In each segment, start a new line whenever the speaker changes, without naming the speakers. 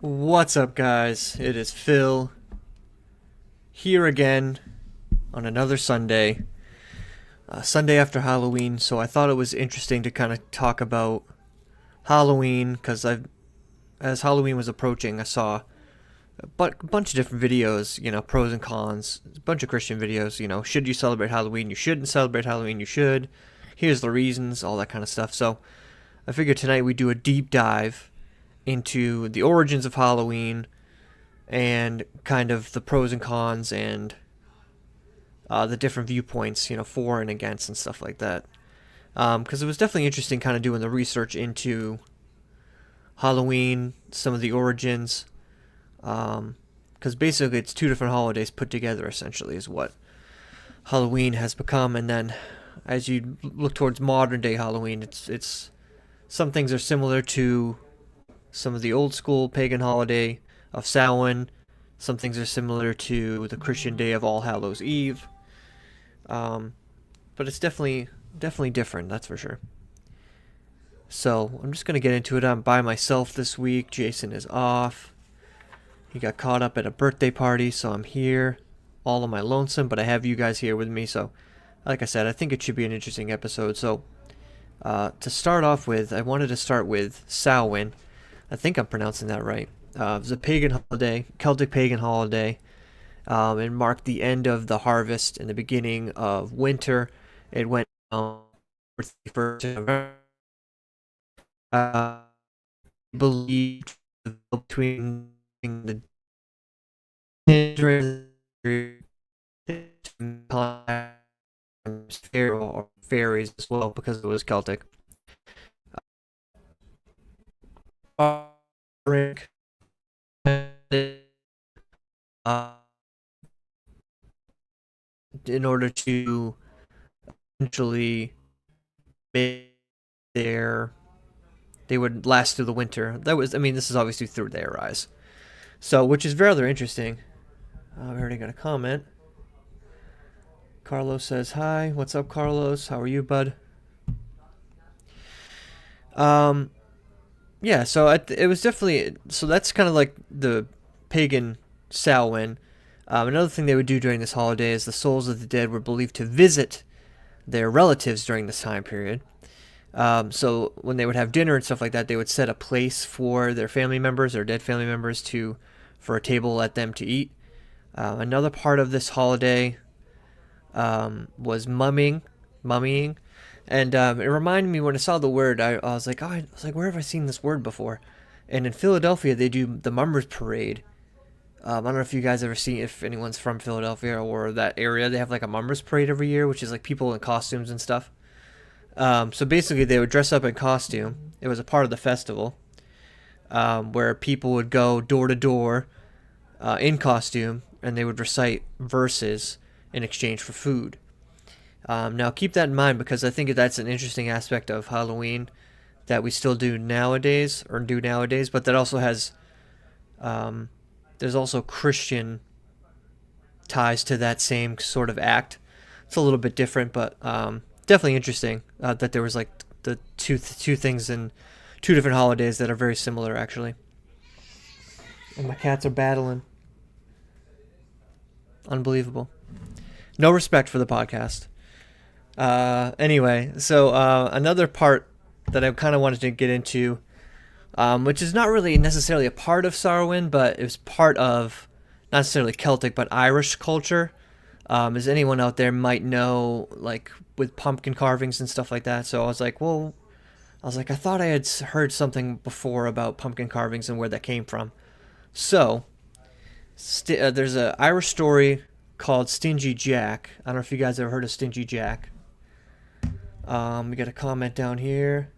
What's up, guys? It is Phil here again on another Sunday, Sunday after Halloween. So I thought it was interesting to kind of talk about Halloween because as Halloween was approaching, I saw a bunch of different videos, pros and cons, a bunch of Christian videos, should you celebrate Halloween? You shouldn't celebrate Halloween, you should. Here's the reasons, all that kind of stuff. So I figured tonight we do a deep dive into the origins of Halloween and kind of the pros and cons and the different viewpoints, for and against and stuff like that. Because it was definitely interesting kind of doing the research into Halloween, some of the origins. Because basically it's two different holidays put together essentially is what Halloween has become. And then as you look towards modern day Halloween, it's some things are similar to some of the old school pagan holiday of Samhain. Some things are similar to the Christian day of All Hallows Eve. But it's definitely different, that's for sure. So I'm just gonna get into it. I'm by myself this week. Jason is off. He got caught up at a birthday party, so I'm here all on my lonesome, but I have you guys here with me, so like I said, I think it should be an interesting episode. So to start off with, I wanted to start with Samhain. I think I'm pronouncing that right. It was a pagan holiday, Celtic pagan holiday. It marked the end of the harvest and the beginning of winter. It went first I believe between the or fairies as well because it was Celtic. Drink in order to eventually make they would last through the winter. This is obviously through their eyes. So, which is rather interesting. I've already got a comment. Carlos says hi. What's up, Carlos? How are you, bud? Um, yeah. So it was definitely so that's kind of like the pagan Samhain. Another thing they would do during this holiday is the souls of the dead were believed to visit their relatives during this time period. So when they would have dinner and stuff like that, they would set a place for their family members or dead family members for a table at them to eat. Another part of this holiday was mummying, and it reminded me when I saw the word, I was like, where have I seen this word before? And in Philadelphia, they do the Mummers Parade. I don't know if you guys ever seen, if anyone's from Philadelphia or that area, they have like a Mummers Parade every year, which is like people in costumes and stuff. So basically, they would dress up in costume. It was a part of the festival where people would go door to door in costume and they would recite verses in exchange for food. Now, keep that in mind because I think that's an interesting aspect of Halloween that we still do nowadays, but that also has, there's also Christian ties to that same sort of act. It's a little bit different, but definitely interesting that there was like the two things in two different holidays that are very similar, actually. And my cats are battling. Unbelievable. No respect for the podcast. Anyway, so another part that I kind of wanted to get into, which is not really necessarily a part of Samhain, but it was part of not necessarily Celtic, but Irish culture. As anyone out there might know, like with pumpkin carvings and stuff like that. So I was like, I thought I had heard something before about pumpkin carvings and where that came from. So there's an Irish story called Stingy Jack. I don't know if you guys ever heard of Stingy Jack. We got a comment down here.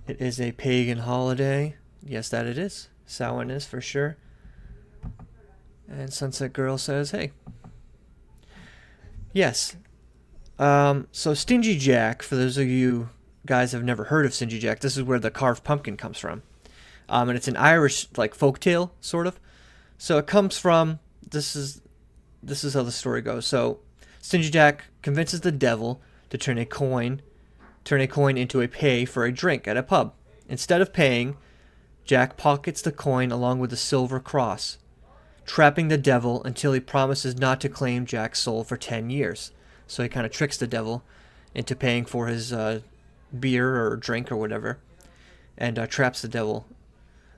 It is a pagan holiday. Yes, that it is. Samhain is for sure. And Sunset Girl says, hey. Yes. So Stingy Jack, for those of you guys have never heard of Stingy Jack, this is where the carved pumpkin comes from. And it's an Irish like folktale, sort of. So it comes from this is how the story goes. So Stingy Jack convinces the devil to turn a coin into a pay for a drink at a pub. Instead of paying, Jack pockets the coin along with the silver cross, trapping the devil until he promises not to claim Jack's soul for 10 years. So he kind of tricks the devil into paying for his beer or drink or whatever, and traps the devil.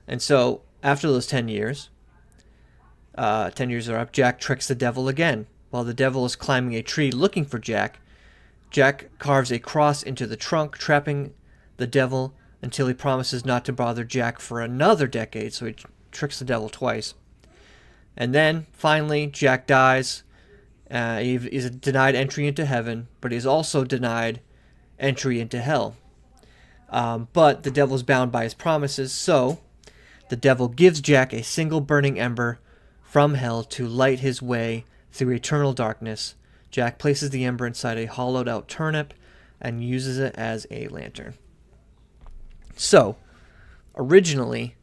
And so after those 10 years, 10 years are up, Jack tricks the devil again. While the devil is climbing a tree looking for Jack, Jack carves a cross into the trunk, trapping the devil until he promises not to bother Jack for another decade. So he tricks the devil twice. And then, finally, Jack dies. He's denied entry into heaven, but he's also denied entry into hell. But the devil's bound by his promises, so the devil gives Jack a single burning ember from hell to light his way through eternal darkness. Jack places the ember inside a hollowed-out turnip and uses it as a lantern. So, originally,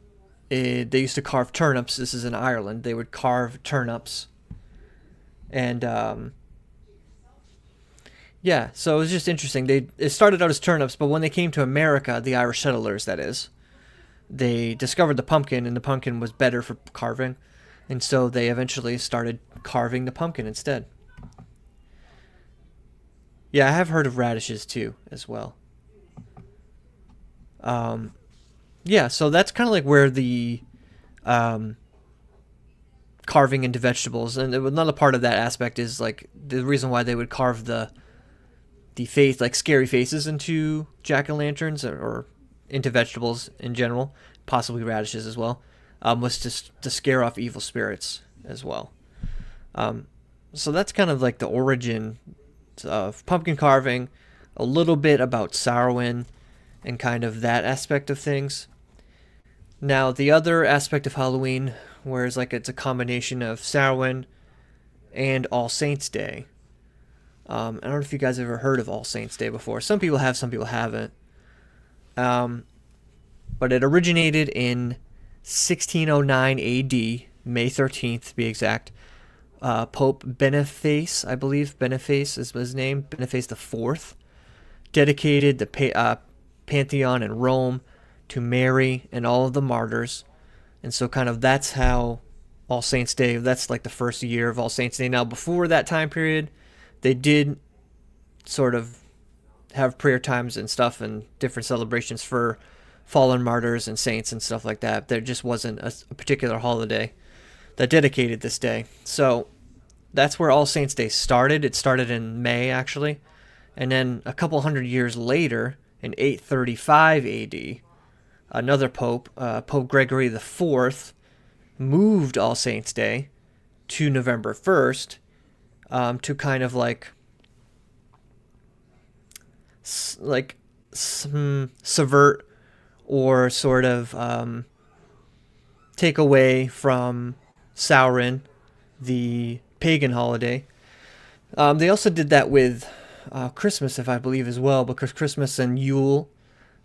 they used to carve turnips. This is in Ireland. They would carve turnips. And, yeah, so it was just interesting. It started out as turnips, but when they came to America, the Irish settlers, that is, they discovered the pumpkin, and the pumpkin was better for carving. And so they eventually started carving the pumpkin instead. Yeah, I have heard of radishes, too, as well. Yeah, so that's kind of like where the carving into vegetables, and another part of that aspect is like the reason why they would carve the face, like scary faces, into jack-o'-lanterns or into vegetables in general, possibly radishes as well, was to scare off evil spirits as well. So that's kind of like the origin of pumpkin carving, a little bit about Samhain and kind of that aspect of things. Now, the other aspect of Halloween, whereas like it's a combination of Samhain and All Saints' Day. I don't know if you guys have ever heard of All Saints' Day before. Some people have, some people haven't. But it originated in 1609 AD, May 13th to be exact. Pope Boniface, I believe, Boniface is his name, Boniface IV, dedicated the Pantheon in Rome to Mary and all of the martyrs. And so kind of that's how All Saints' Day, that's like the first year of All Saints' Day. Now, before that time period, they did sort of have prayer times and stuff and different celebrations for fallen martyrs and saints and stuff like that. There just wasn't a particular holiday that dedicated this day. So that's where All Saints' Day started. It started in May, actually. And then a couple hundred years later, in 835 AD, another pope, Pope Gregory IV, moved All Saints' Day to November 1st to kind of subvert or sort of take away from Samhain, the pagan holiday. They also did that with Christmas, if I believe, as well, because Christmas and Yule,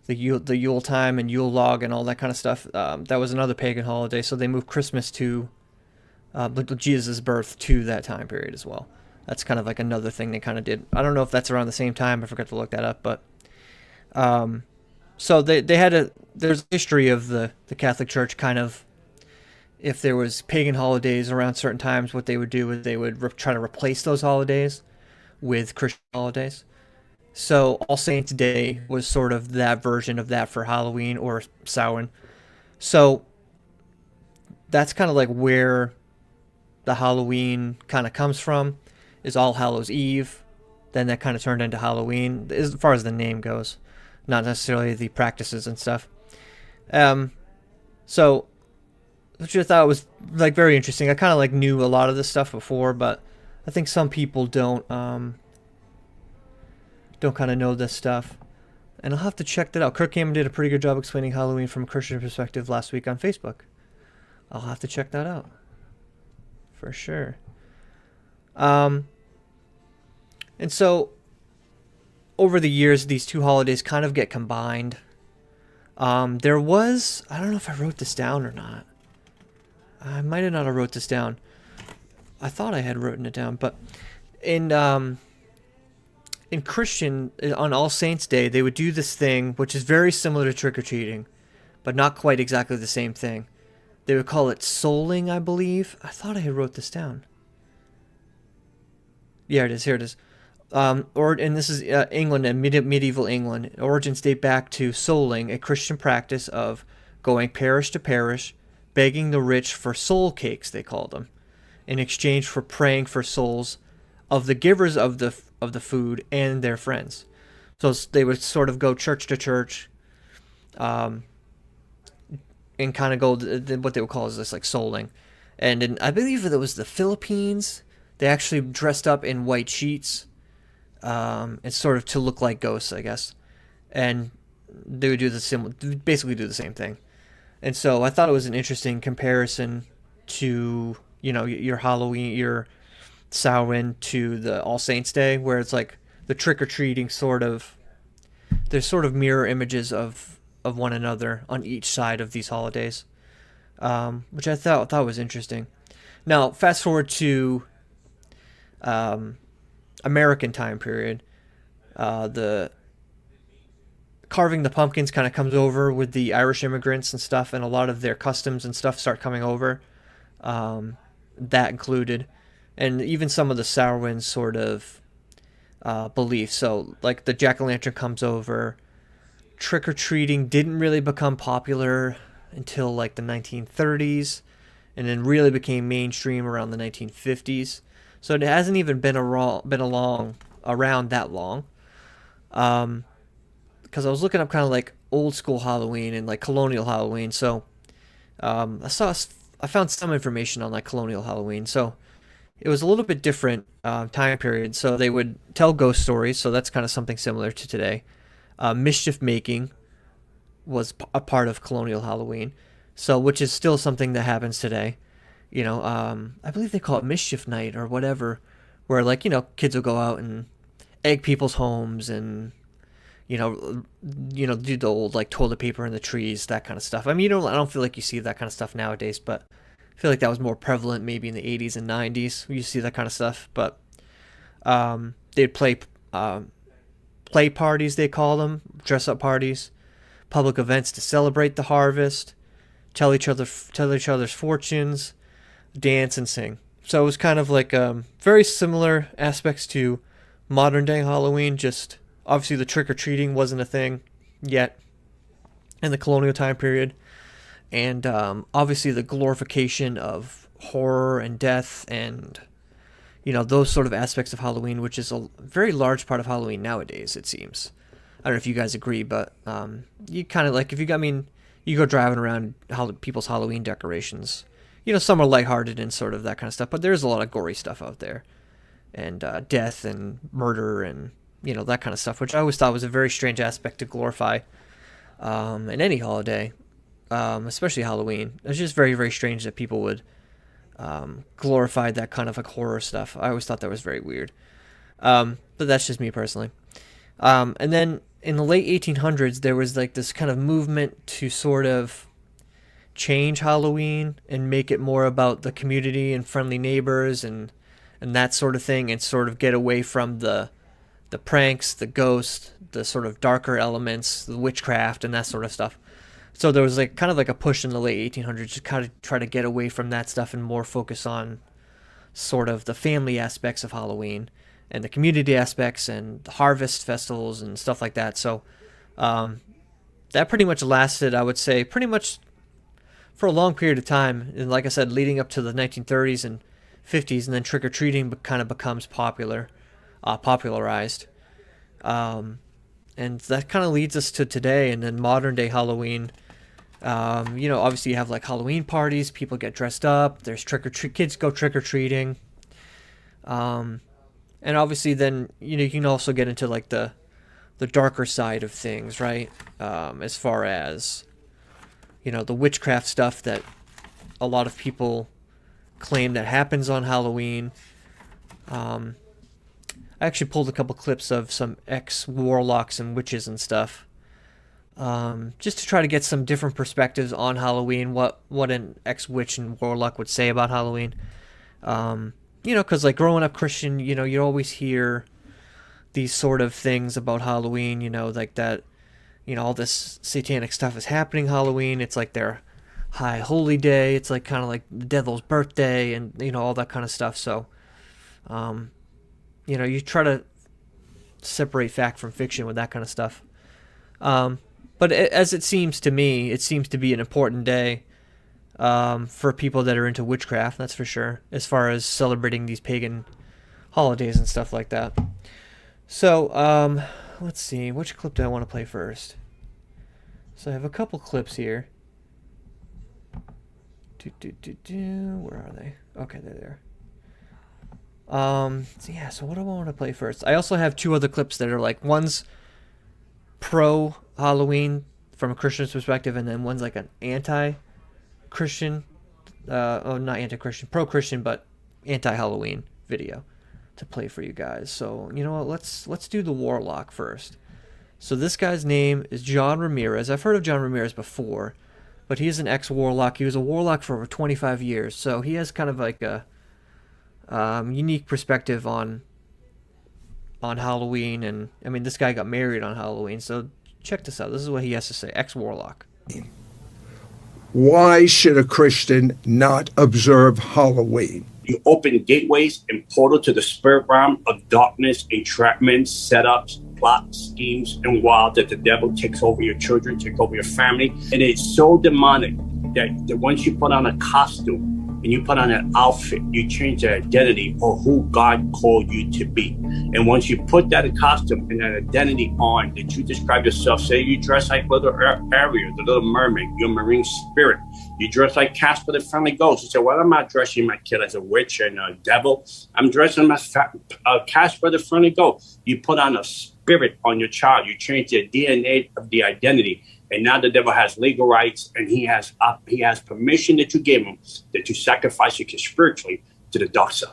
the Yule time and Yule log and all that kind of stuff, that was another pagan holiday, so they moved Christmas to Jesus' birth to that time period as well. That's kind of like another thing they kind of did. I don't know if that's around the same time. I forgot to look that up, but so they had there's a history of the Catholic Church kind of, if there was pagan holidays around certain times, what they would do is they would try to replace those holidays with Christian holidays. So All Saints' Day was sort of that version of that for Halloween or Samhain. So that's kind of like where the Halloween kind of comes from, is All Hallows Eve. Then that kind of turned into Halloween, as far as the name goes, not necessarily the practices and stuff. So which I thought was like very interesting. I kind of like knew a lot of this stuff before, but I think some people don't kind of know this stuff. And I'll have to check that out. Kirk Cameron did a pretty good job explaining Halloween from a Christian perspective last week on Facebook. I'll have to check that out for sure. And so over the years, these two holidays kind of get combined. There was, I don't know if I wrote this down or not. I might have not have wrote this down. I thought I had written it down, but in Christian, on All Saints' Day, they would do this thing, which is very similar to trick-or-treating, but not quite exactly the same thing. They would call it souling, I believe. I thought I wrote this down. Yeah, it is. Here it is. And this is England and medieval England. Origins date back to souling, a Christian practice of going parish to parish, begging the rich for soul cakes, they called them, in exchange for praying for souls of the givers of the food and their friends. So they would sort of go church to church, um, and kind of go what they would call is this like souling. And I believe it was the Philippines. They actually dressed up in white sheets, and sort of to look like ghosts, I guess. And they would basically do the same thing. And so I thought it was an interesting comparison to your Halloween, your Samhain to the All Saints Day, where it's like the trick or treating sort of. There's sort of mirror images of one another on each side of these holidays, which I thought was interesting. Now, fast forward to American time period. The carving the pumpkins kind of comes over with the Irish immigrants and stuff, and a lot of their customs and stuff start coming over. That included, and even some of the Samhain sort of beliefs. So, like the jack o' lantern comes over. Trick or treating didn't really become popular until like the 1930s, and then really became mainstream around the 1950s. So it hasn't even been around that long. Because I was looking up kind of like old school Halloween and like colonial Halloween. So I found some information on like colonial Halloween. So it was a little bit different time period. So they would tell ghost stories. So that's kind of something similar to today. Mischief making was a part of colonial Halloween. So which is still something that happens today. I believe they call it Mischief Night or whatever, where like kids will go out and egg people's homes and do the old like toilet paper in the trees, that kind of stuff. I mean, I don't feel like you see that kind of stuff nowadays, but I feel like that was more prevalent maybe in the 80s and 90s. You see that kind of stuff, but they'd play parties, they call them, dress up parties, public events to celebrate the harvest, tell each other's fortunes, dance and sing. So it was kind of like very similar aspects to modern day Halloween, just obviously the trick-or-treating wasn't a thing yet in the colonial time period. And obviously the glorification of horror and death and, those sort of aspects of Halloween, which is a very large part of Halloween nowadays, it seems. I don't know if you guys agree, but you kind of like, you go driving around people's Halloween decorations. Some are lighthearted and sort of that kind of stuff, but there's a lot of gory stuff out there. And death and murder and that kind of stuff, which I always thought was a very strange aspect to glorify in any holiday, especially Halloween. It's just very, very strange that people would glorify that kind of like horror stuff. I always thought that was very weird. But that's just me personally. And then in the late 1800s, there was like this kind of movement to sort of change Halloween and make it more about the community and friendly neighbors and that sort of thing, and sort of get away from the pranks, the ghost, the sort of darker elements, the witchcraft, and that sort of stuff. So there was like kind of like a push in the late 1800s to kind of try to get away from that stuff and more focus on sort of the family aspects of Halloween and the community aspects and the harvest festivals and stuff like that. So that pretty much lasted, I would say, pretty much for a long period of time. And like I said, leading up to the 1930s and 50s, and then trick-or-treating kind of becomes popularized. And that kind of leads us to today, and then modern day Halloween. Obviously you have like Halloween parties, people get dressed up, there's kids go trick-or-treating. And obviously then, you can also get into like the darker side of things, right? As far as, the witchcraft stuff that a lot of people claim that happens on Halloween. I actually pulled a couple clips of some ex-warlocks and witches and stuff, just to try to get some different perspectives on Halloween, what an ex-witch and warlock would say about Halloween. Because like growing up Christian, you always hear these sort of things about Halloween, like that, all this satanic stuff is happening Halloween. It's like their high holy day. It's like kind of like the devil's birthday, and all that kind of stuff. So, you try to separate fact from fiction with that kind of stuff. But as it seems to me, it seems to be an important day for people that are into witchcraft, that's for sure, as far as celebrating these pagan holidays and stuff like that. So, let's see, which clip do I want to play first? So I have a couple clips here. Where are they? Okay, they're there. So what do I want to play first? I also have two other clips that are like, one's pro Halloween from a Christian's perspective, and then one's like an anti-Christian, not anti-Christian, pro-Christian, but anti-Halloween video to play for you guys. So you know what? Let's do the Warlock first. So this guy's name is John Ramirez. I've heard of John Ramirez before, but he's an ex-Warlock. He was a Warlock for over 25 years, so he has kind of like a unique perspective on Halloween. And I mean, this guy got married on Halloween, so check this out. This is what he has to say. Ex-Warlock.
Why should a Christian not observe Halloween?
You open gateways and portal to the spirit realm of darkness, entrapments, setups, plots, schemes, and wild that the devil takes over your children, take over your family. And it's so demonic that once you put on a costume and you put on an outfit, you change the identity or who God called you to be. And once you put that costume and that identity on, that you describe yourself, say you dress like little Ariel, the little mermaid, your marine spirit. You dress like Casper the Friendly Ghost. You say, well, I'm not dressing my kid as a witch and a devil. I'm dressing as Casper the Friendly Ghost. You put on a spirit on your child. You change the DNA of the identity. And now the devil has legal rights, and he has permission that you gave him, that you sacrifice your kid spiritually to the dark side.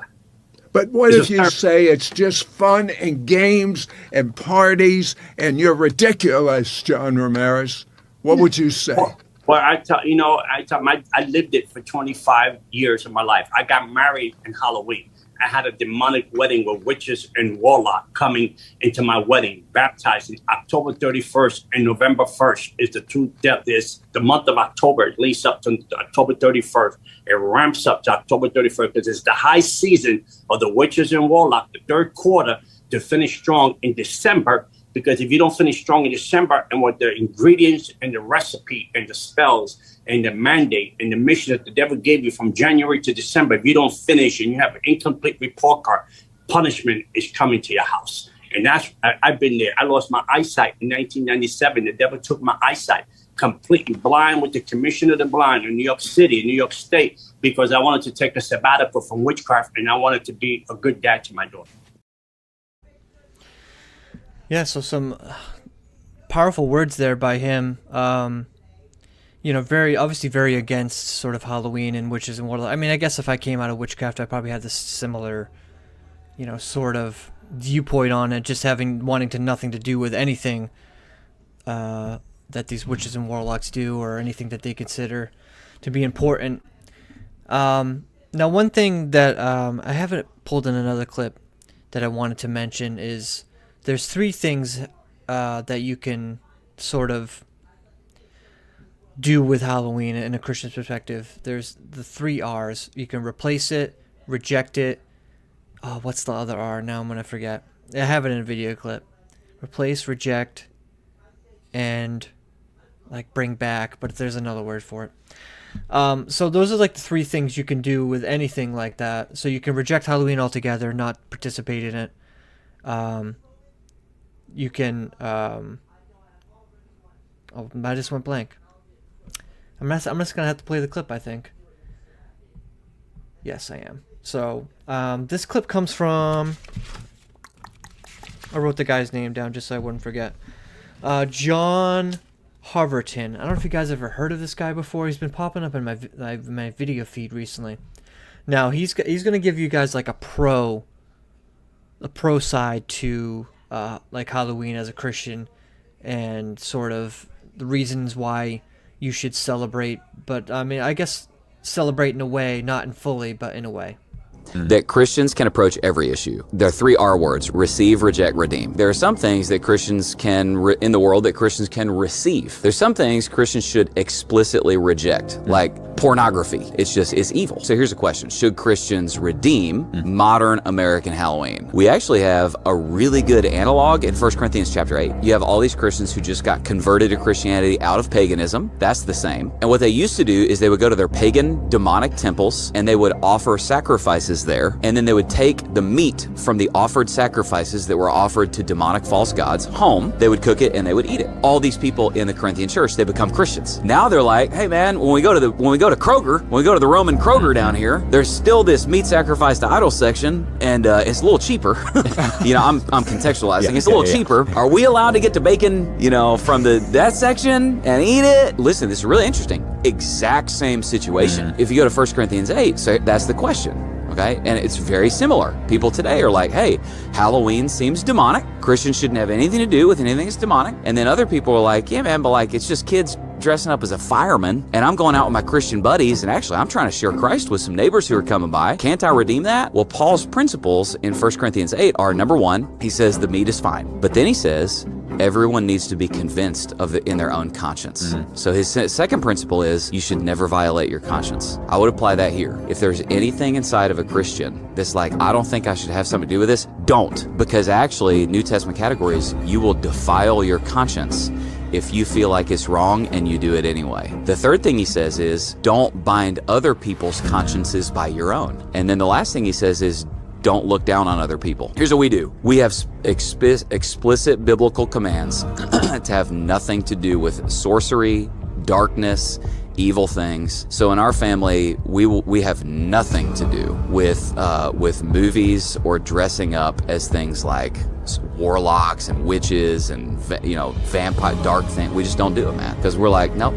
But what if you say it's just fun and games and parties and you're ridiculous, John Ramirez? What would you say?
Well, I lived it for 25 years of my life. I got married in Halloween. I had a demonic wedding with witches and warlock coming into my wedding, baptized in October 31st and November 1st is the two deaths. The month of October, at least up to October 31st. It ramps up to October 31st because it's the high season of the witches and warlock, the third quarter, to finish strong in December. Because if you don't finish strong in December, and with the ingredients and the recipe and the spells and the mandate and the mission that the devil gave you from January to December, if you don't finish and you have an incomplete report card, punishment is coming to your house. And I've been there. I lost my eyesight in 1997. The devil took my eyesight, completely blind, with the Commission of the Blind in New York City, New York State, because I wanted to take a sabbatical from witchcraft and I wanted to be a good dad to my daughter.
Yeah, so some powerful words there by him. Obviously very against sort of Halloween and witches and warlocks. I mean, I guess if I came out of witchcraft, I probably had this similar, sort of viewpoint on it, just wanting nothing to do with anything that these witches and warlocks do or anything that they consider to be important. Now, one thing that I haven't pulled in another clip that I wanted to mention is there's three things that you can sort of do with Halloween in a Christian's perspective. There's the 3 R's. You can replace it, reject it. Oh, what's the other R? Now I'm going to forget. I have it in a video clip. Replace, reject, and like bring back, but there's another word for it. So those are like the 3 things you can do with anything like that. So you can reject Halloween altogether, not participate in it. You can, I just went blank. I'm just going to have to play the clip, I think. Yes, I am. So, this clip comes from, I wrote the guy's name down just so I wouldn't forget. John Harverton. I don't know if you guys ever heard of this guy before. He's been popping up in my video feed recently. Now, he's going to give you guys like a pro side to like Halloween as a Christian, and sort of the reasons why you should celebrate. But I mean, I guess celebrate in a way, not in fully, but in a way.
that Christians can approach every issue. There are 3 R words: receive, reject, redeem. There are some things that Christians can, in the world, that Christians can receive. There's some things Christians should explicitly reject, like pornography. It's evil. So here's a question: should Christians redeem modern American Halloween? We actually have a really good analog in 1 Corinthians chapter 8. You have all these Christians who just got converted to Christianity out of paganism. That's the same. And what they used to do is they would go to their pagan demonic temples and they would offer sacrifices there, and then they would take the meat from the offered sacrifices that were offered to demonic false gods home. They would cook it and they would eat it. All these people in the Corinthian church, they become Christians. Now they're like, hey man, when we go to Kroger, when we go to the Roman Kroger down here, there's still this meat sacrifice to idol section, and it's a little cheaper. I'm contextualizing. It's a little cheaper. Are we allowed to get the bacon, from that section and eat it? Listen, this is really interesting. Exact same situation. If you go to 1 Corinthians 8, so that's the question. Okay, and it's very similar. People today are like, hey, Halloween seems demonic. Christians shouldn't have anything to do with anything that's demonic. And then other people are like, yeah, man, but it's just kids dressing up as a fireman, and I'm going out with my Christian buddies, and actually I'm trying to share Christ with some neighbors who are coming by. Can't I redeem that? Well, Paul's principles in 1 Corinthians 8 are, number 1, he says the meat is fine. But then he says everyone needs to be convinced of it in their own conscience. So his second principle is you should never violate your conscience. I would apply that here. If there's anything inside of a Christian that's like, I don't think I should have something to do with this, don't. Because actually, New Testament categories, you will defile your conscience if you feel like it's wrong and you do it anyway. The third thing he says is don't bind other people's consciences by your own. And then the last thing he says is don't look down on other people. Here's what we do. We have explicit biblical commands to have nothing to do with sorcery, darkness, evil things. So in our family, we have nothing to do with movies or dressing up as things like warlocks and witches and vampire dark things. We just don't do it, man, because we're like, nope,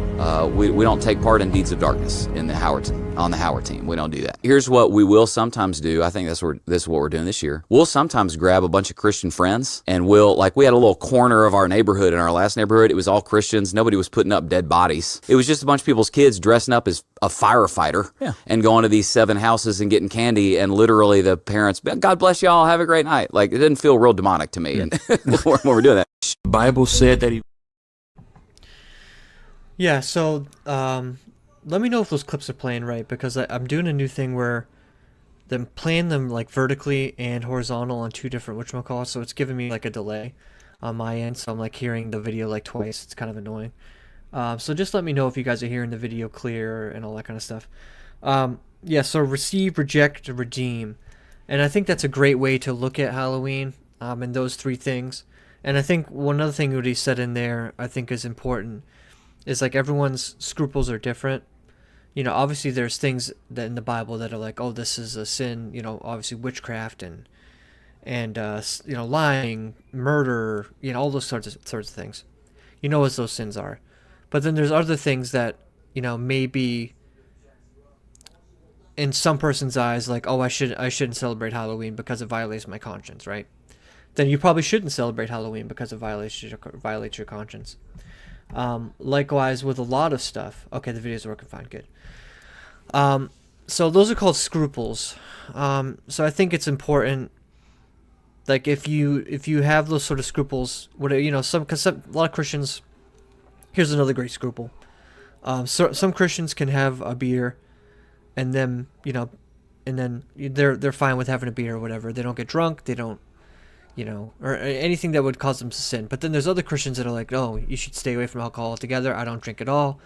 we don't take part in deeds of darkness on the Howard team. We don't do that. Here's what we will sometimes do. I think this is what we're doing this year. We'll sometimes grab a bunch of Christian friends, and we had a little corner of our neighborhood. In our last neighborhood, it was all Christians. Nobody was putting up dead bodies. It was just a bunch of people's kids dressing up as a firefighter and going to these 7 houses and getting candy, and literally the parents, God bless y'all, have a great night. It didn't feel real demonic to me and when we're doing that.
The Bible said that he...
Yeah, so let me know if those clips are playing right, because I'm doing a new thing where I'm playing them vertically and horizontal on 2 different whatchamacallit, so it's giving me a delay on my end, so I'm hearing the video twice. It's kind of annoying. So just let me know if you guys are hearing the video clear and all that kind of stuff. Yeah, so receive, reject, redeem. And I think that's a great way to look at Halloween, and those 3 things. And I think one other thing that he said in there I think is important is everyone's scruples are different. Obviously there's things that in the Bible that are oh, this is a sin, obviously witchcraft and lying, murder, all those sorts of things. What those sins are. But then there's other things that, maybe in some person's eyes, oh, I shouldn't celebrate Halloween because it violates my conscience, right? Then you probably shouldn't celebrate Halloween because it violates your conscience. Likewise with a lot of stuff. Okay, the video's working fine, good. So those are called scruples. So I think it's important, if you have those sort of scruples, because a lot of Christians. Here's another great scruple. So some Christians can have a beer, and then they're fine with having a beer or whatever. They don't get drunk. They don't, or anything that would cause them to sin. But then there's other Christians that are oh, you should stay away from alcohol altogether. I don't drink at all.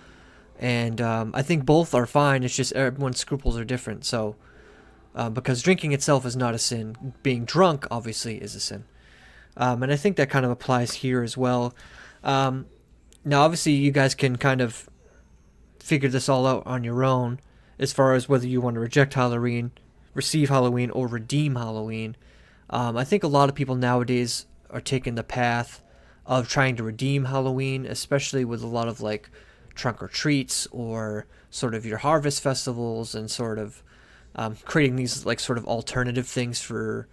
And I think both are fine. It's just everyone's scruples are different. So because drinking itself is not a sin, being drunk obviously is a sin. And I think that kind of applies here as well. Now, obviously, you guys can kind of figure this all out on your own as far as whether you want to reject Halloween, receive Halloween, or redeem Halloween. I think a lot of people nowadays are taking the path of trying to redeem Halloween, especially with a lot of trunk or treats or sort of your harvest festivals and sort of creating these sort of alternative things for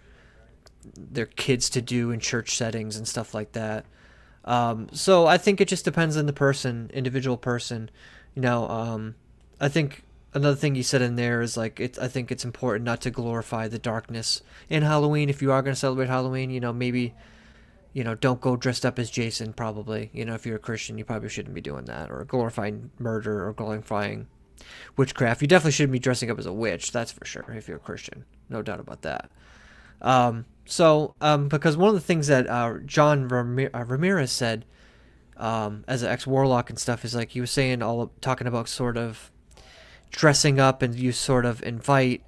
their kids to do in church settings and stuff like that. So I think it just depends on the individual person. I think another thing you said in there is like I think it's important not to glorify the darkness in Halloween. If you are going to celebrate Halloween, maybe don't go dressed up as Jason. Probably, if you're a Christian, you probably shouldn't be doing that, or glorifying murder or glorifying witchcraft. You definitely shouldn't be dressing up as a witch. That's for sure. If you're a Christian, no doubt about that. Because one of the things that John Ramirez said, as an ex-warlock and stuff, is like he was saying talking about sort of dressing up, and you sort of invite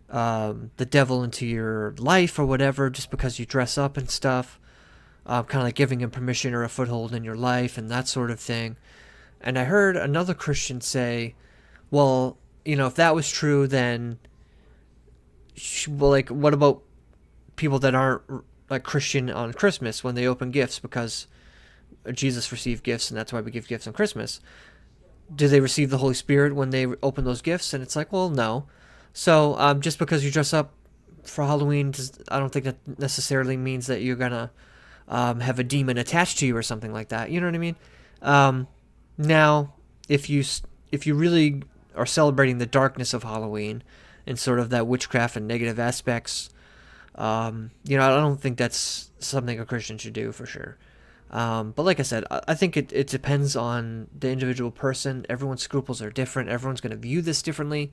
the devil into your life or whatever just because you dress up and stuff, kind of like giving him permission or a foothold in your life and that sort of thing. And I heard another Christian say, well, if that was true, then like what about people that aren't like Christian on Christmas when they open gifts, because Jesus received gifts and that's why we give gifts on Christmas? Do they receive the Holy Spirit when they open those gifts? And it's like, well, no. So just because you dress up for Halloween, I don't think that necessarily means that you're gonna have a demon attached to you or something like that. You know what I mean? Now, if you really are celebrating the darkness of Halloween and sort of that witchcraft and negative aspects, I don't think that's something a Christian should do for sure. But like I said, I think it depends on the individual person. Everyone's scruples are different. Everyone's going to view this differently.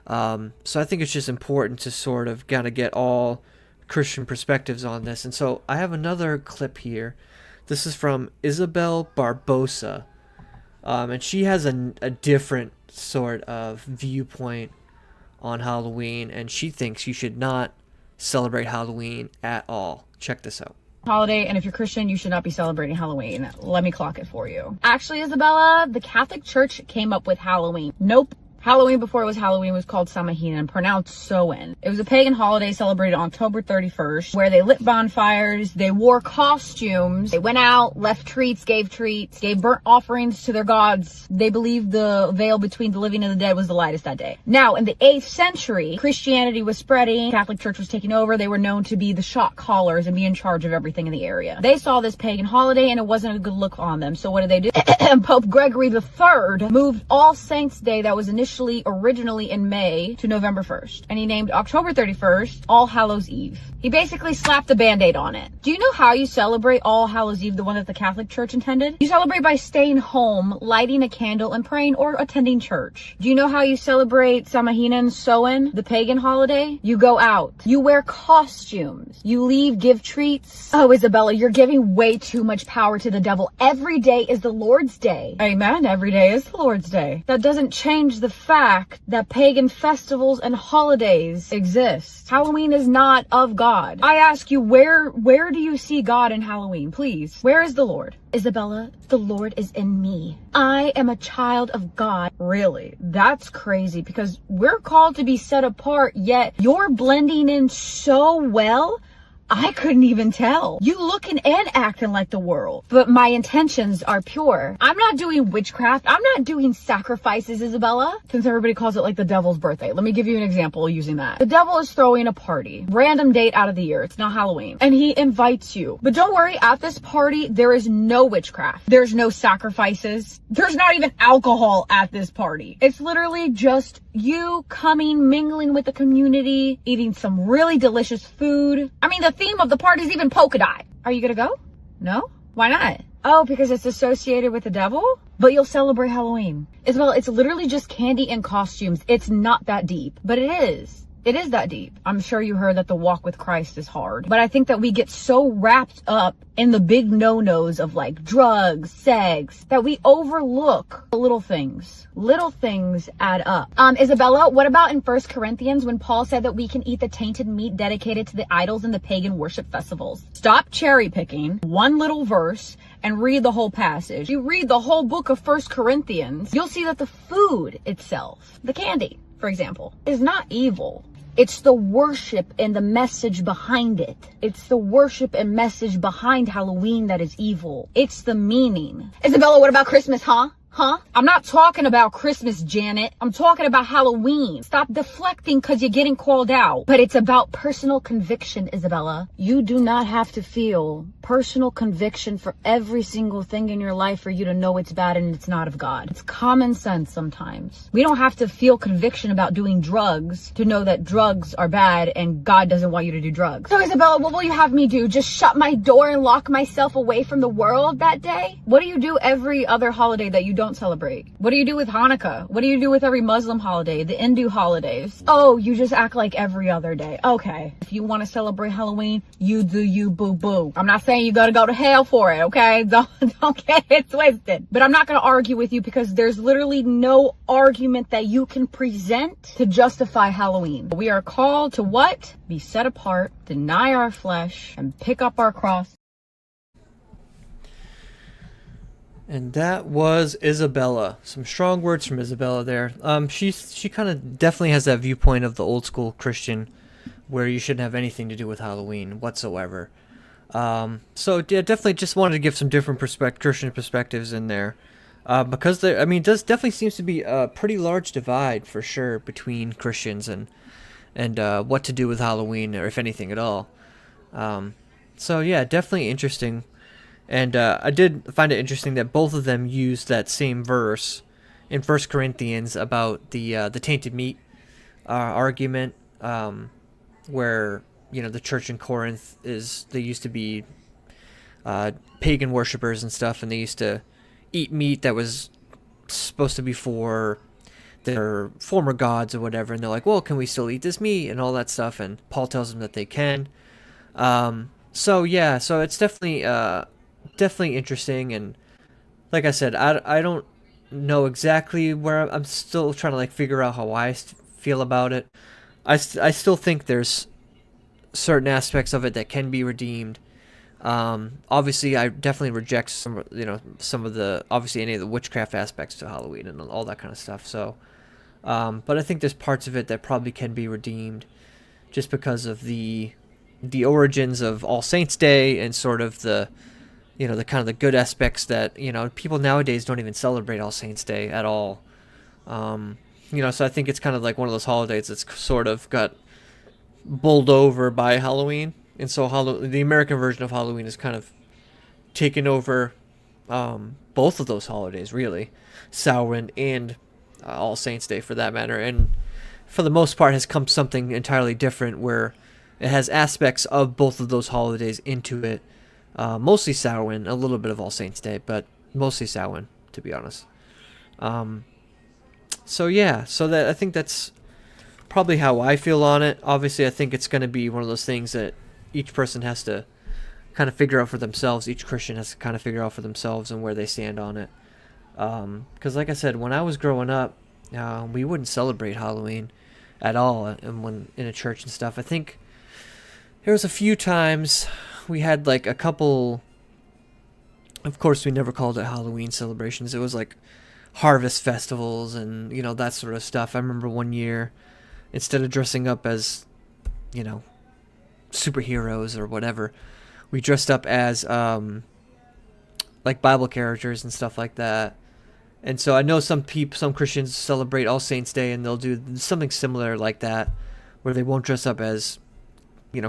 So I think it's just important to sort of kind of get all Christian perspectives on this. And so I have another clip here. This is from Isabel Barbosa. And she has a different sort of viewpoint on Halloween, and she thinks you should not celebrate Halloween at all. Check this out.
Holiday, and if you're Christian, you should not be celebrating Halloween. Let me clock it for you. Actually, Isabella, the Catholic Church came up with Halloween. Nope. Halloween, before it was Halloween, was called Samhain, pronounced Samhain. It was a pagan holiday celebrated on October 31st, where they lit bonfires, they wore costumes, they went out, left treats, gave burnt offerings to their gods. They believed the veil between the living and the dead was the lightest that day. Now, in the 8th century, Christianity was spreading, Catholic Church was taking over. They were known to be the shot callers and be in charge of everything in the area. They saw this pagan holiday and it wasn't a good look on them. So what did they do? Pope Gregory III moved All Saints Day, that was originally in May, to November 1st. And he named October 31st All Hallows Eve. He basically slapped the band-aid on it. Do you know how you celebrate All Hallows Eve, the one that the Catholic Church intended? You celebrate by staying home, lighting a candle, and praying or attending church. Do you know how you celebrate Samhain and Samhain, the pagan holiday? You go out. You wear costumes. You leave, give treats. Oh, Isabella, you're giving way too much power to the devil. Every day is the Lord's Day. Amen. Every day is the Lord's Day. That doesn't change the fact that pagan festivals and holidays exist. Halloween is not of God. I ask you, where do you see God in Halloween? Please. Where is the Lord? Isabella, the Lord is in me. I am a child of God. Really? That's crazy, because we're called to be set apart, yet you're blending in so well, I couldn't even tell. You looking and acting like the world, but my intentions are pure. I'm not doing witchcraft. I'm not doing sacrifices, Isabella. Since everybody calls it like the devil's birthday, let me give you an example using that. The devil is throwing a party, random date out of the year. It's not Halloween, and he invites you. But don't worry, at this party, there is no witchcraft. There's no sacrifices. There's not even alcohol at this party. It's literally just you coming, mingling with the community, eating some really delicious food. I mean, the theme of the party is even polka dot. Are you gonna go? No? Why not? Oh, because it's associated with the devil? But you'll celebrate Halloween. Isabel, it's literally just candy and costumes. It's not that deep, but it is. It is that deep. I'm sure you heard that the walk with Christ is hard, but I think that we get so wrapped up in the big no-nos of like drugs, sex, that we overlook the little things. Little things add up. Isabella, what about in 1 Corinthians when Paul said that we can eat the tainted meat dedicated to the idols and the pagan worship festivals? Stop cherry picking one little verse and read the whole passage. You read the whole book of 1 Corinthians, you'll see that the food itself, the candy, for example, is not evil. It's the worship and the message behind it. It's the worship and message behind Halloween that is evil. It's the meaning. Isabella, what about Christmas, huh? Huh? I'm not talking about Christmas, Janet. I'm talking about Halloween. Stop deflecting because you're getting called out. But it's about personal conviction, Isabella. You do not have to feel personal conviction for every single thing in your life for you to know it's bad and it's not of God. It's common sense sometimes. We don't have to feel conviction about doing drugs to know that drugs are bad and God doesn't want you to do drugs. So Isabella, what will you have me do? Just shut my door and lock myself away from the world that day? What do you do every other holiday that you don't celebrate? What do you do with Hanukkah? What do you do with every Muslim holiday, the Hindu holidays? Oh, you just act like every other day. Okay. If you want to celebrate Halloween, you do you, boo boo. I'm not saying you gotta go to hell for it, okay? Don't get it twisted. But I'm not gonna argue with you because there's literally no argument that you can present to justify Halloween. We are called to what? Be set apart, deny our flesh, and pick up our cross.
And that was Isabella. Some strong words from Isabella there. She kind of definitely has that viewpoint of the old school Christian, where you shouldn't have anything to do with Halloween whatsoever. So yeah, definitely just wanted to give some different Christian perspectives in there, because there, I mean, does definitely seems to be a pretty large divide for sure between Christians and what to do with Halloween, or if anything at all. So yeah, definitely interesting. And I did find it interesting that both of them used that same verse in 1 Corinthians about the tainted meat argument, where, you know, the church in Corinth they used to be pagan worshippers and stuff, and they used to eat meat that was supposed to be for their former gods or whatever, and they're like, well, can we still eat this meat and all that stuff? And Paul tells them that they can. So yeah, so it's definitely interesting, and like I said, I don't know exactly where I'm still trying to like figure out how I feel about it. I still think there's certain aspects of it that can be redeemed. Obviously, I definitely reject some of the obviously any of the witchcraft aspects to Halloween and all that kind of stuff. So, but I think there's parts of it that probably can be redeemed, just because of the origins of All Saints Day and sort of the kind of the good aspects that, people nowadays don't even celebrate All Saints Day at all. So I think it's kind of like one of those holidays that's sort of got bowled over by Halloween. And so the American version of Halloween is kind of taken over both of those holidays, really. Samhain and All Saints Day, for that matter. And for the most part has come something entirely different, where it has aspects of both of those holidays into it. Mostly Samhain, a little bit of All Saints Day, but mostly Samhain, to be honest. So yeah, so I think that's probably how I feel on it. Obviously, I think it's going to be one of those things that each person has to kind of figure out for themselves. Each Christian has to kind of figure out for themselves and where they stand on it. Because like I said, when I was growing up, we wouldn't celebrate Halloween at all, and when in a church and stuff. I think there was a few times we had like a couple. Of course, we never called it Halloween celebrations. It was like harvest festivals and that sort of stuff. I remember one year, instead of dressing up as superheroes or whatever, we dressed up as like Bible characters and stuff like that. And so I know some Christians celebrate All Saints Day, and they'll do something similar like that, where they won't dress up as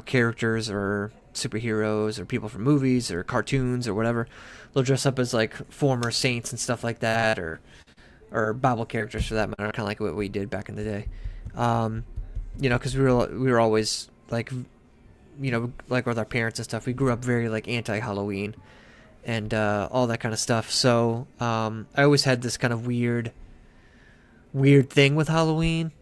characters or superheroes or people from movies or cartoons or whatever. They'll dress up as like former saints and stuff like that, or Bible characters for that matter, kind of like what we did back in the day. Because we were always like, like with our parents and stuff, we grew up very like anti-Halloween and all that kind of stuff. So I always had this kind of weird thing with Halloween,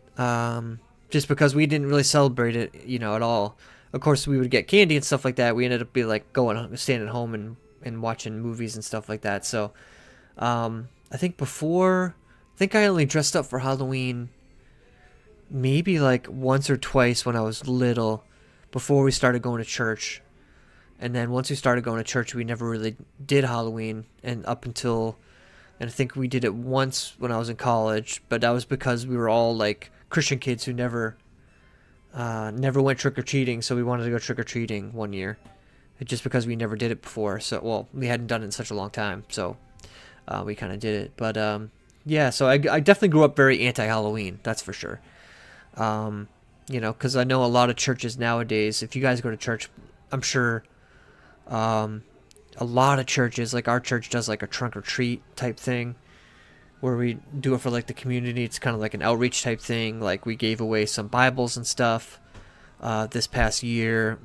just because we didn't really celebrate it, at all. Of course, we would get candy and stuff like that. We ended up staying at home and watching movies and stuff like that. So I think I only dressed up for Halloween maybe like once or twice when I was little, before we started going to church. And then once we started going to church, we never really did Halloween, and I think we did it once when I was in college, but that was because we were all like Christian kids who never went trick-or-treating, so we wanted to go trick-or-treating one year, just because we never did it before. So, well, we hadn't done it in such a long time. So we kind of did it. But yeah, so I definitely grew up very anti-Halloween. That's for sure. You know, because I know a lot of churches nowadays. If you guys go to church, I'm sure a lot of churches, like our church, does like a trunk or treat type thing, where we do it for like the community. It's kind of like an outreach type thing. Like we gave away some Bibles and stuff this past year,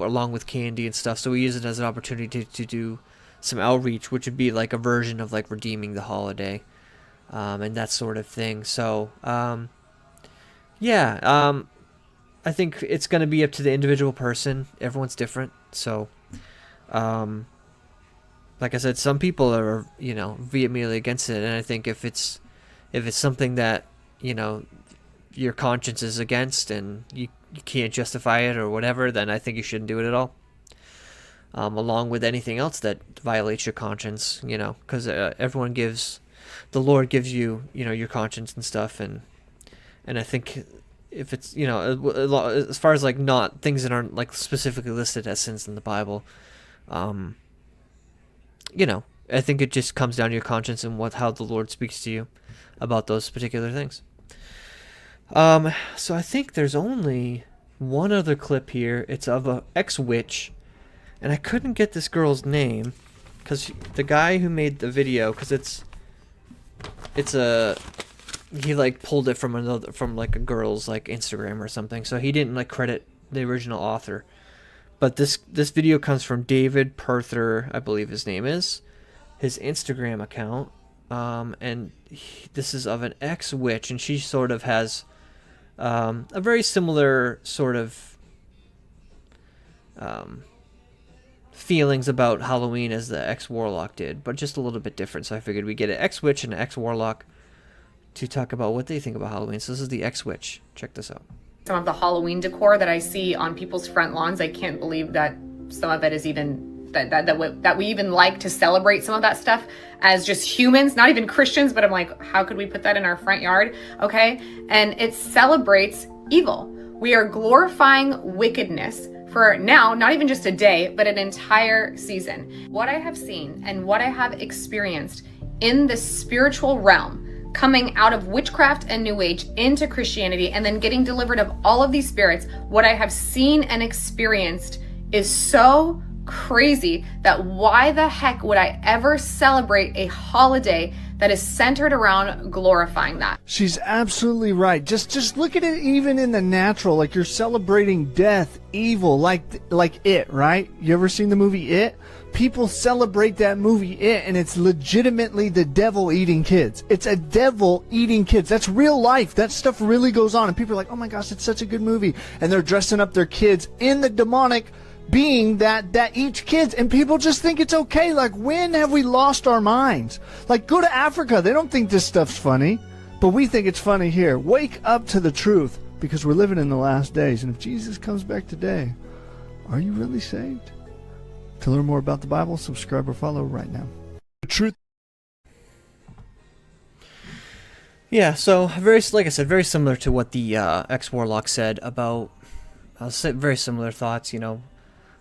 along with candy and stuff. So we use it as an opportunity to do some outreach, which would be like a version of like redeeming the holiday, and that sort of thing. So yeah, I think it's going to be up to the individual person. Everyone's different. So like I said, some people are, you know, vehemently against it, and I think if it's something that, you know, your conscience is against and you can't justify it or whatever, then I think you shouldn't do it at all. Along with anything else that violates your conscience, you know, because everyone gives, the Lord gives you, you know, your conscience and stuff, and I think if it's, you know, as far as like not things that aren't like specifically listed as sins in the Bible, you know, I think it just comes down to your conscience and how the Lord speaks to you about those particular things. So I think there's only one other clip here. It's of a ex-witch, and I couldn't get this girl's name because the guy who made the video, because he like pulled it from like a girl's like Instagram or something, so he didn't like credit the original author. But this video comes from David Perther, I believe his name is, his Instagram account, and this is of an ex-witch, and she sort of has a very similar sort of feelings about Halloween as the ex-warlock did, but just a little bit different. So I figured we'd get an ex-witch and an ex-warlock to talk about what they think about Halloween. So this is the ex-witch. Check this out.
Some of the Halloween decor that I see on people's front lawns, I can't believe that some of it is even that we even like to celebrate some of that stuff as just humans, not even Christians, but I'm like, how could we put that in our front yard? Okay. And it celebrates evil. We are glorifying wickedness for now, not even just a day, but an entire season. What I have seen and what I have experienced in the spiritual realm, coming out of witchcraft and New Age into Christianity, and then getting delivered of all of these spirits, what I have seen and experienced is so crazy that why the heck would I ever celebrate a holiday that is centered around glorifying that?
She's absolutely right. Just look at it even in the natural, like you're celebrating death, evil, like It, right? You ever seen the movie It? People celebrate that movie It, and it's legitimately the devil eating kids. It's a devil eating kids. That's real life. That stuff really goes on, and people are like, oh my gosh, it's such a good movie. And they're dressing up their kids in the demonic being that eats kids, and people just think it's okay. Like, when have we lost our minds? Like, go to Africa. They don't think this stuff's funny, but we think it's funny here. Wake up to the truth, because we're living in the last days, and if Jesus comes back today, are you really saved? To learn more about the Bible, subscribe or follow right now. The truth.
Yeah, so like I said, very similar to what the ex-warlock said about, very similar thoughts, you know.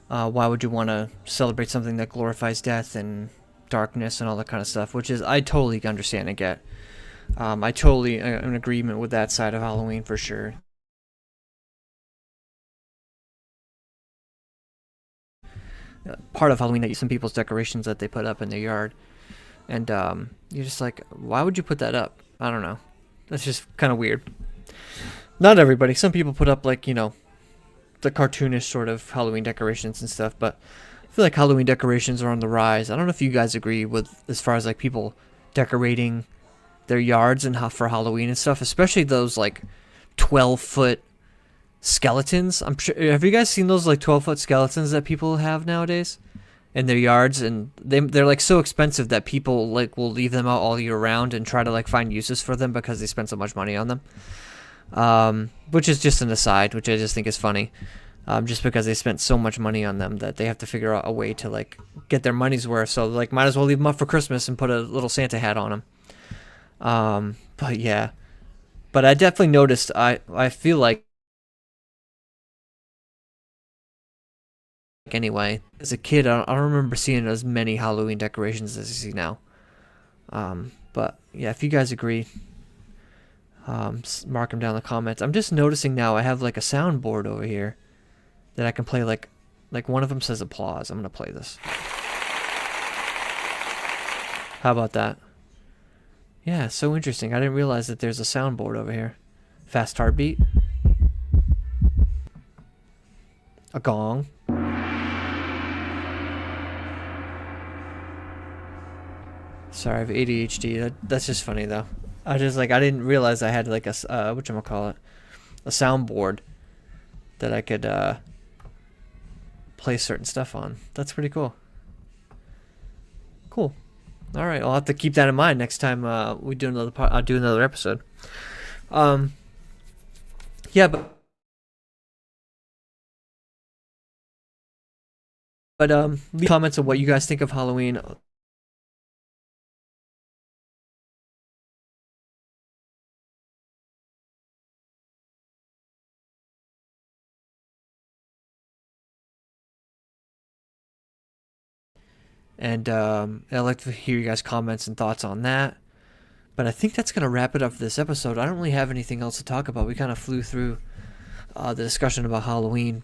Why would you want to celebrate something that glorifies death and darkness and all that kind of stuff, which is, I totally understand and get. I totally am in agreement with that side of Halloween for sure. Part of Halloween, some people's decorations that they put up in their yard, and you're just like, why would you put that up? I don't know. That's just kind of weird. Not everybody. Some people put up, like, you know, the cartoonish sort of Halloween decorations and stuff, but I feel like Halloween decorations are on the rise. I don't know if you guys agree with, as far as like people decorating their yards and for Halloween and stuff, especially those like 12-foot skeletons. I'm sure, have you guys seen those like 12-foot skeletons that people have nowadays in their yards? And they're like so expensive that people like will leave them out all year round and try to like find uses for them because they spend so much money on them. Which is just an aside, which I just think is funny. Just because they spent so much money on them that they have to figure out a way to like get their money's worth. So like, might as well leave them up for Christmas and put a little Santa hat on them. But yeah, but I definitely noticed. I feel like, anyway, as a kid, I don't remember seeing as many Halloween decorations as I see now. But yeah, if you guys agree, mark them down in the comments. I'm just noticing now I have like a soundboard over here that I can play. Like one of them says applause. I'm gonna play this. How about that? Yeah, so interesting. I didn't realize that there's a soundboard over here. Fast heartbeat. A gong. Sorry, I have ADHD. That's just funny though. I didn't realize I had like a whatchamacallit, a soundboard that I could play certain stuff on. That's pretty cool. Cool. All right, I'll have to keep that in mind next time we do another I'll do another episode. Yeah, but leave comments on what you guys think of Halloween. And I'd like to hear you guys' comments and thoughts on that. But I think that's going to wrap it up for this episode. I don't really have anything else to talk about. We kind of flew through the discussion about Halloween.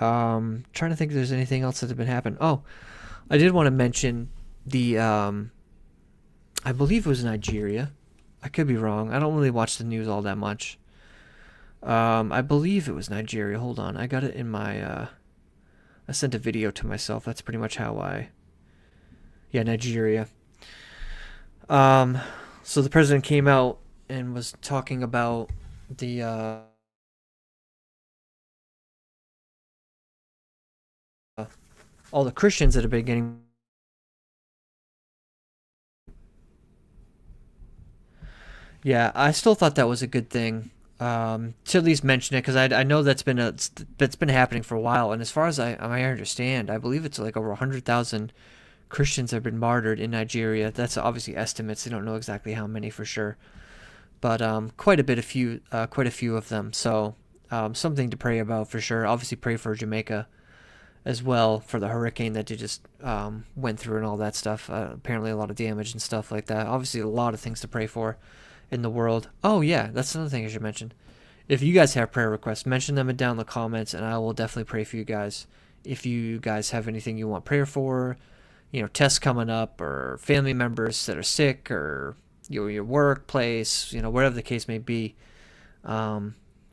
Trying to think if there's anything else that's been happening. Oh, I did want to mention the, I believe it was Nigeria. I could be wrong. I don't really watch the news all that much. I believe it was Nigeria. Hold on. I got it in my, I sent a video to myself. That's pretty much how yeah, Nigeria. So the president came out and was talking about the all the Christians that have been getting. Yeah, I still thought that was a good thing to at least mention it, because I know that's been happening for a while, and as far as I understand, I believe it's like over 100,000 Christians have been martyred in Nigeria. That's obviously estimates. They don't know exactly how many for sure, but quite a few of them. So something to pray about for sure. Obviously, pray for Jamaica as well for the hurricane that they just went through and all that stuff. Apparently, a lot of damage and stuff like that. Obviously, a lot of things to pray for in the world. Oh yeah, that's another thing I should mention. If you guys have prayer requests, mention them down in the comments, and I will definitely pray for you guys. If you guys have anything you want prayer for, tests coming up, or family members that are sick, or your workplace, whatever the case may be,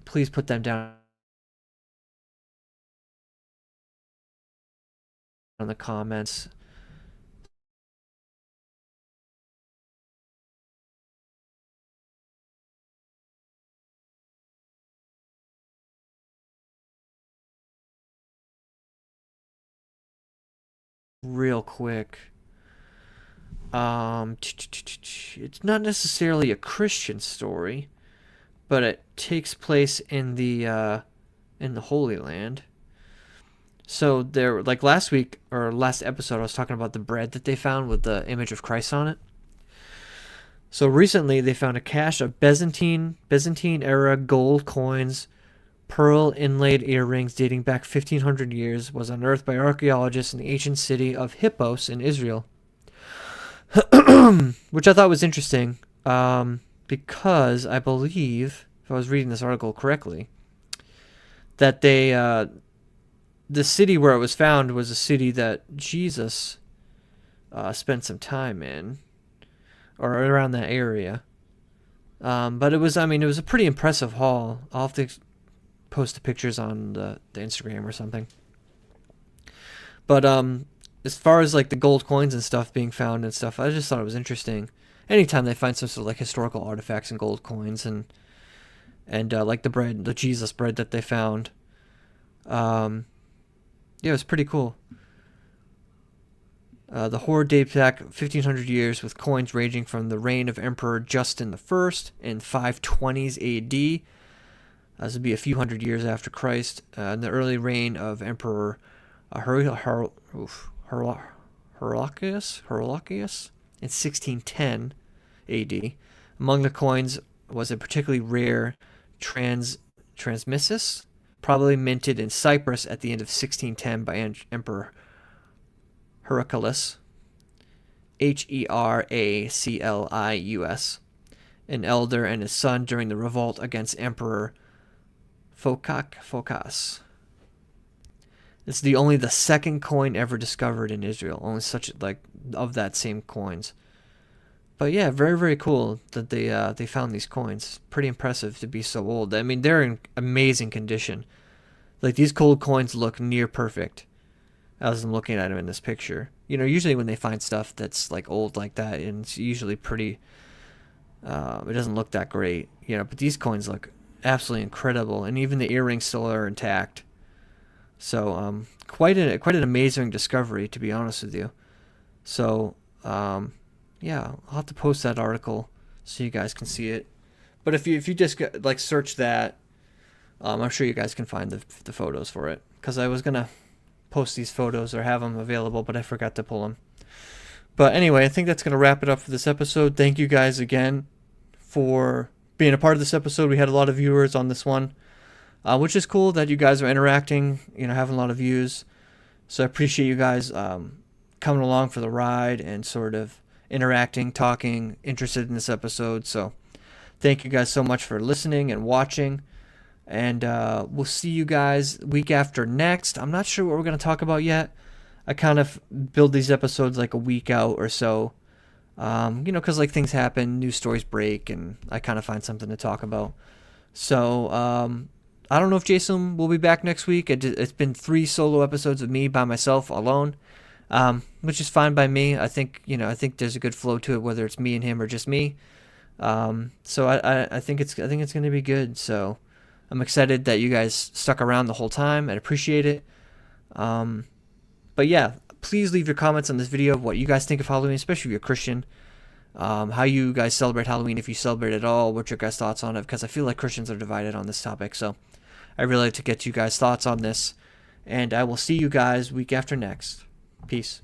please put them down in the comments. Real quick. It's not necessarily a Christian story, but it takes place in the Holy Land. So there, like last week or last episode, I was talking about the bread that they found with the image of Christ on it. So recently, they found a cache of Byzantine era gold coins, pearl inlaid earrings dating back 1,500 years, was unearthed by archaeologists in the ancient city of Hippos in Israel. Which I thought was interesting, because I believe, if I was reading this article correctly, that the city where it was found was a city that Jesus spent some time in, or around that area. But it was a pretty impressive haul. I'll have to post the pictures on the Instagram or something. But as far as like the gold coins and stuff being found and stuff, I just thought it was interesting. Anytime they find some sort of like historical artifacts and gold coins and like the Jesus bread that they found, yeah, it was pretty cool. The hoard dates back 1,500 years, with coins ranging from the reign of Emperor Justin I in 520s A.D. This would be a few hundred years after Christ, in the early reign of Emperor Heraclius in 1610 AD. Among the coins was a particularly rare transmissus, probably minted in Cyprus at the end of 1610 by Emperor Heraclius. Heraclius, an elder and his son during the revolt against Emperor Phocas. It's the second coin ever discovered in Israel. Only such of that same coins. But yeah, very, very cool that they found these coins. Pretty impressive to be so old. I mean, they're in amazing condition. Like, these gold coins look near perfect as I'm looking at them in this picture. You know, usually when they find stuff that's like old like that, and it's usually pretty, it doesn't look that great. You know, but these coins look absolutely incredible, and even the earrings still are intact. So, quite an amazing discovery, to be honest with you. So, yeah, I'll have to post that article so you guys can see it. But if you just search that, I'm sure you guys can find the photos for it. Because I was gonna post these photos or have them available, but I forgot to pull them. But anyway, I think that's gonna wrap it up for this episode. Thank you guys again for being a part of this episode. We had a lot of viewers on this one, which is cool that you guys are interacting. You know, having a lot of views. So I appreciate you guys coming along for the ride and sort of interacting, talking, interested in this episode. So thank you guys so much for listening and watching, and we'll see you guys week after next. I'm not sure what we're going to talk about yet. I kind of build these episodes like a week out or so, you know, because like things happen, news stories break, and I kind of find something to talk about. So I don't know if Jason will be back next week. It's been 3 solo episodes of me by myself alone, which is fine by me. I think there's a good flow to it, whether it's me and him or just me. So I think it's going to be good. So I'm excited that you guys stuck around the whole time. I appreciate it. But yeah, please leave your comments on this video of what you guys think of Halloween, especially if you're Christian. How you guys celebrate Halloween, if you celebrate at all, what's your guys' thoughts on it? Because I feel like Christians are divided on this topic. So I really like to get you guys' thoughts on this. And I will see you guys week after next. Peace.